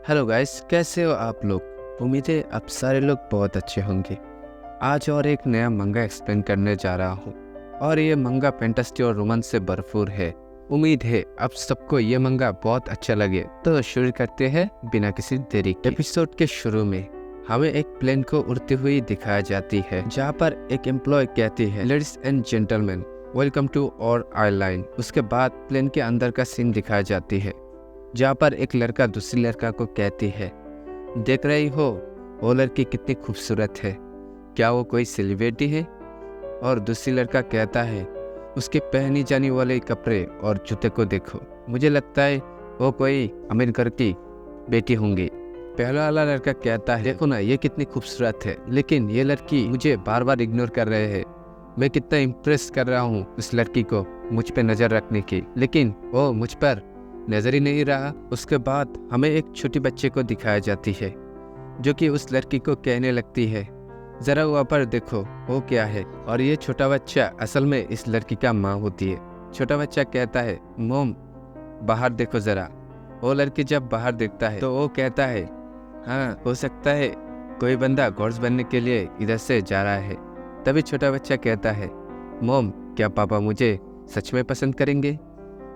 Hello guys, कैसे हो आप लोग। उम्मीद है आप सारे लोग बहुत अच्छे होंगे। आज और एक नया मंगा एक्सप्लेन करने जा रहा हूँ और ये मंगा फैंटेसी और रोमांस से भरपूर है। उम्मीद है आप सबको ये मंगा बहुत अच्छा लगे। तो शुरू करते हैं बिना किसी देरी के। एपिसोड के शुरू में हमें एक प्लेन को उड़ती हुई दिखाई जाती है, जहाँ पर एक एम्प्लॉय कहती है, ladies and gentleman, welcome to our island. उसके बाद प्लेन के अंदर का सीन दिखाई जाती है, जहाँ पर एक लड़का दूसरी लड़का को कहती है, देख रही हो वो लड़की कितनी खूबसूरत है, क्या वो कोई सेलिब्रिटी है। और दूसरी लड़का कहता है, उसके पहनी जाने वाले कपड़े और जूते को देखो, मुझे लगता है वो कोई अमीर घर की बेटी होंगी। पहला वाला लड़का कहता है, देखो ना ये कितनी खूबसूरत है, लेकिन ये लड़की मुझे बार बार इग्नोर कर रहे हैं। मैं कितना इम्प्रेस कर रहा हूँ उस लड़की को मुझ पे नजर रखने की, लेकिन वो मुझ पर नजर ही नहीं रहा। उसके बाद हमें एक छोटी बच्चे को दिखाया जाती है, जो कि उस लड़की को कहने लगती है, जरा वहाँ पर देखो वो क्या है। और ये छोटा बच्चा असल में इस लड़की का माँ होती है। छोटा बच्चा कहता है, मोम बाहर देखो जरा। वो लड़की जब बाहर देखता है तो वो कहता है, हाँ हो सकता है कोई बंदा गॉड्स बनने के लिए इधर से जा रहा है। तभी छोटा बच्चा कहता है, मोम क्या पापा मुझे सच में पसंद करेंगे।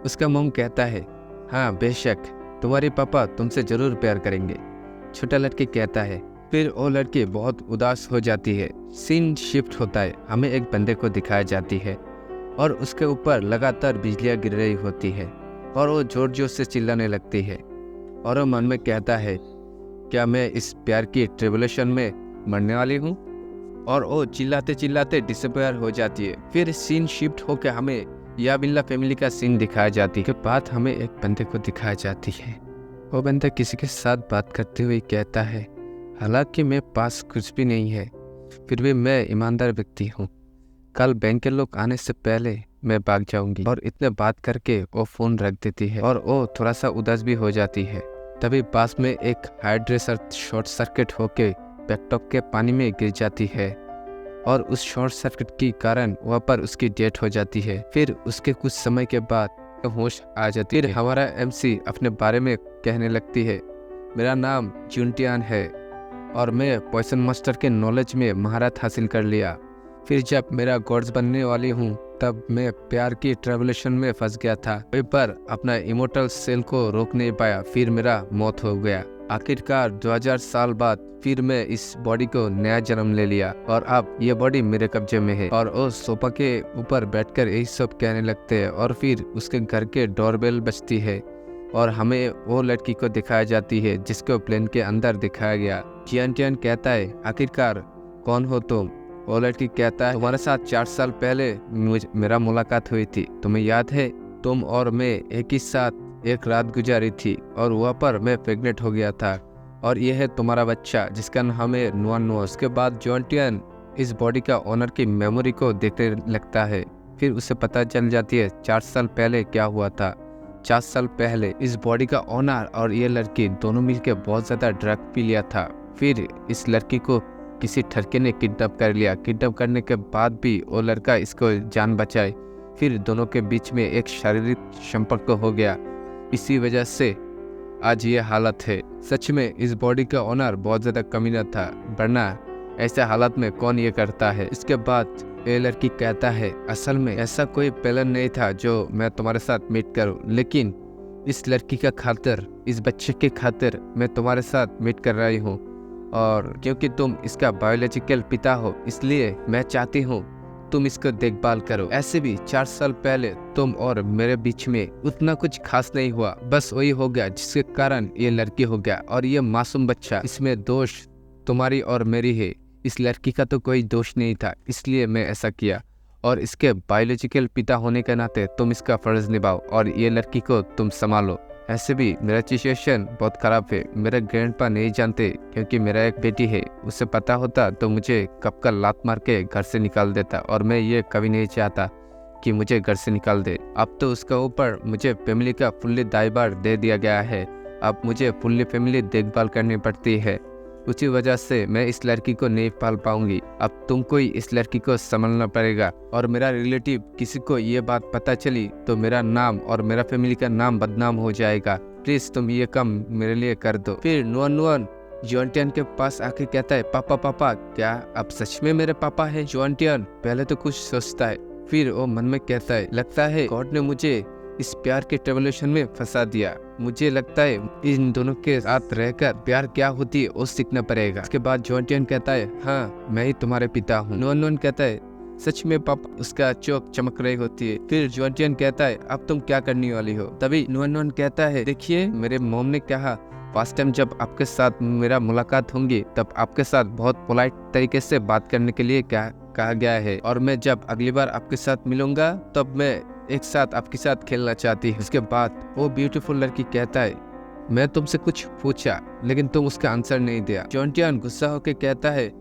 उसका मोम कहता है, हाँ बेशक, तुम्हारे पापा तुमसे जरूर प्यार करेंगे। छोटा लड़की कहता है। फिर वो लड़की बहुत उदास हो जाती है। सीन शिफ्ट होता है, हमें एक बंदे को दिखाया जाती है और उसके ऊपर लगातार बिजलियाँ गिर रही होती है और वो जोर जोर से चिल्लाने लगती है और वो मन में कहता है, क्या मैं इस प्यार की ट्रिबुलेशन में मरने वाली हूँ। और वो चिल्लाते चिल्लाते डिसअपीयर हो जाती है। फिर सीन शिफ्ट होकर हमें या बिल्ला फैमिली का सीन दिखाया जाती है। के बाद हमें एक बंदे को दिखाया जाती है। वो बंदा किसी के साथ बात करते हुए कहता है, हालांकि मेरे पास कुछ भी नहीं है, फिर भी मैं ईमानदार व्यक्ति हूँ। कल बैंक के लोग आने से पहले मैं भाग जाऊंगी। और इतने बात करके वो फोन रख देती है और वो थोड़ा सा उदास भी हो जाती है। तभी पास में एक हाइड्रेसर शॉर्ट सर्किट होके लैपटॉप के पानी में गिर जाती है और उस शॉर्ट सर्किट के कारण वहाँ पर उसकी डेथ हो जाती है। फिर उसके कुछ समय के बाद होश आ जाती है। हमारा एमसी अपने बारे में कहने लगती है, मेरा नाम जुनटियान है और मैं पॉइजन मास्टर के नॉलेज में महारत हासिल कर लिया। फिर जब मेरा गॉड्स बनने वाली हूँ तब मैं प्यार की ट्रेवलेशन में फंस गया था, वहीं पर अपना इमोर्टल सेल को रोक नहीं पाया, फिर मेरा मौत हो गया। आखिरकार 2000 साल बाद फिर मैं इस बॉडी को नया जन्म ले लिया और अब ये बॉडी मेरे कब्जे में है। और वो सोफा के ऊपर बैठकर यही सब कहने लगते हैं और फिर उसके घर के डोरबेल बजती है और हमें वो लड़की को दिखाया जाती है जिसको प्लेन के अंदर दिखाया गया। जियान कहता है, आखिरकार कौन हो तुम। वो लड़की कहता है, तुम्हारे साथ 4 साल पहले मेरा मुलाकात हुई थी, तुम्हें याद है। तुम और मैं एक ही साथ एक रात गुजारी थी और वहाँ पर मैं प्रेग्नेंट हो गया था और यह है तुम्हारा बच्चा जिसका नाम है नुआ। उसके बाद जॉन्टियन इस बॉडी का ओनर की मेमोरी को देखने लगता है। फिर उसे पता चल जाती है 4 साल पहले क्या हुआ था। 4 साल पहले इस बॉडी का ओनर और ये लड़की दोनों मिलकर बहुत ज़्यादा ड्रग पी लिया था। फिर इस लड़की को किसी ठरके ने किडनैप कर लिया। किडनैप करने के बाद भी वो लड़का इसको जान बचाए। फिर दोनों के बीच में एक शारीरिक संपर्क हो गया। इसी वजह से आज ये हालत है। सच में इस बॉडी का ओनर बहुत ज़्यादा कमीना था, वरना ऐसे हालत में कौन ये करता है। इसके बाद ये लड़की कहता है, असल में ऐसा कोई प्लान नहीं था जो मैं तुम्हारे साथ मीट करूं, लेकिन इस लड़की का खातिर, इस बच्चे के खातिर मैं तुम्हारे साथ मीट कर रही हूं। और क्योंकि तुम इसका बायोलॉजिकल पिता हो, इसलिए मैं चाहती हूँ तुम इसको देखभाल करो। ऐसे भी 4 साल पहले तुम और मेरे बीच में उतना कुछ खास नहीं हुआ, बस वही हो गया जिसके कारण ये लड़की हो गया। और ये मासूम बच्चा, इसमें दोष तुम्हारी और मेरी है। इस लड़की का तो कोई दोष नहीं था, इसलिए मैं ऐसा किया। और इसके बायोलॉजिकल पिता होने के नाते तुम इसका फर्ज निभाओ और ये लड़की को तुम संभालो। ऐसे भी मेरा सिचुएशन बहुत ख़राब है, मेरे ग्रैंडपा नहीं जानते, क्योंकि मेरा एक बेटी है। उसे पता होता तो मुझे कब का लात मार के घर से निकाल देता और मैं ये कभी नहीं चाहता कि मुझे घर से निकाल दे। अब तो उसका ऊपर मुझे फैमिली का फुल्ली दायभार दे दिया गया है। अब मुझे फुल्ली फैमिली देखभाल करनी पड़ती है। उसी वजह से मैं इस लड़की को नहीं पाल पाऊंगी। अब तुमको ही इस लड़की को संभालना पड़ेगा, और मेरा रिलेटिव किसी को ये बात पता चली तो मेरा नाम और मेरा फैमिली का नाम बदनाम हो जाएगा। प्लीज तुम ये काम मेरे लिए कर दो। फिर नुअन नुअन जॉन्टियन के पास आके कहता है, पापा पापा, क्या आप सच में मेरे पापा है? जॉन्टियन पहले तो कुछ सोचता है, फिर वो मन में कहता है, लगता है गॉड ने मुझे इस प्यार के ट्रेवल्यूशन में फंसा दिया। मुझे लगता है इन दोनों के साथ रहकर प्यार क्या होती है वो सीखना पड़ेगा। उसके बाद जॉन्टियन कहता है, हाँ मैं ही तुम्हारे पिता हूँ। नुअन नुअन कहता है, सच में पापा? उसका चौक चमक रही होती है। फिर जॉन्टियन कहता है, अब तुम क्या करने वाली हो? तभी नुअन नुअन कहता है, देखिए मेरे मॉम ने कहा फर्स्ट टाइम जब आपके साथ मेरा मुलाकात होंगी तब आपके साथ बहुत पोलाइट तरीके से बात करने के लिए कहा गया है, और मैं जब अगली बार आपके साथ मिलूंगा तब मैं एक साथ आपके साथ खेलना चाहती हूँ। उसके बाद वो ब्यूटीफुल लड़की कहता है, मैं तुमसे कुछ पूछा लेकिन तुम उसका आंसर नहीं दिया। जॉन्टियन गुस्सा होकर कहता है,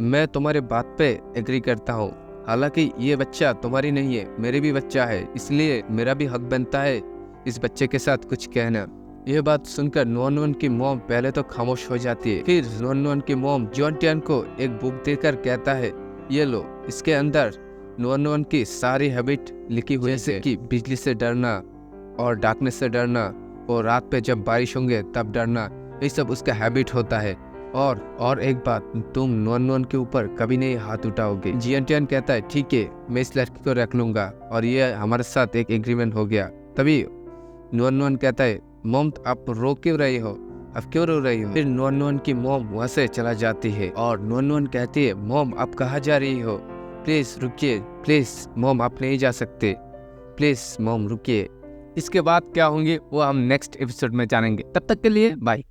मैं तुम्हारे बात पे एग्री करता हूँ, हालांकि ये बच्चा तुम्हारी नहीं है, मेरी भी बच्चा है, इसलिए मेरा भी हक बनता है इस बच्चे के साथ कुछ कहना। यह बात सुनकर नुअन नुअन की मॉम पहले तो खामोश हो जाती है। फिर नुअन नुअन की मॉम जॉन्टियन को एक बुक देकर कहता है, ये लो, इसके अंदर नुअन नुअन की सारी हैबिट लिखी हुई है, जैसे कि बिजली से डरना और डार्कनेस से डरना और रात पे जब बारिश होंगे तब डरना, ये सब उसका हैबिट होता है। और एक बात, तुम नुअन नुअन के ऊपर कभी नहीं हाथ उठाओगे। जॉन्टियन कहता है, ठीक है मैं इस लड़की को रख लूंगा, और ये हमारे साथ एक एग्रीमेंट हो गया। तभी नुअन नुअन कहता है, मॉम आप रो क्यों रही हो? अब क्यों रो रही हो? फिर नुअन नुअन की मॉम वहाँ से चला जाती है, और नुअन नुअन कहती है, मॉम आप कहाँ जा रही हो? प्लीज रुकिए, प्लीज मॉम आप नहीं जा सकते, प्लीज मॉम रुकिए। इसके बाद क्या होंगे वो हम नेक्स्ट एपिसोड में जानेंगे। तब तक के लिए बाय।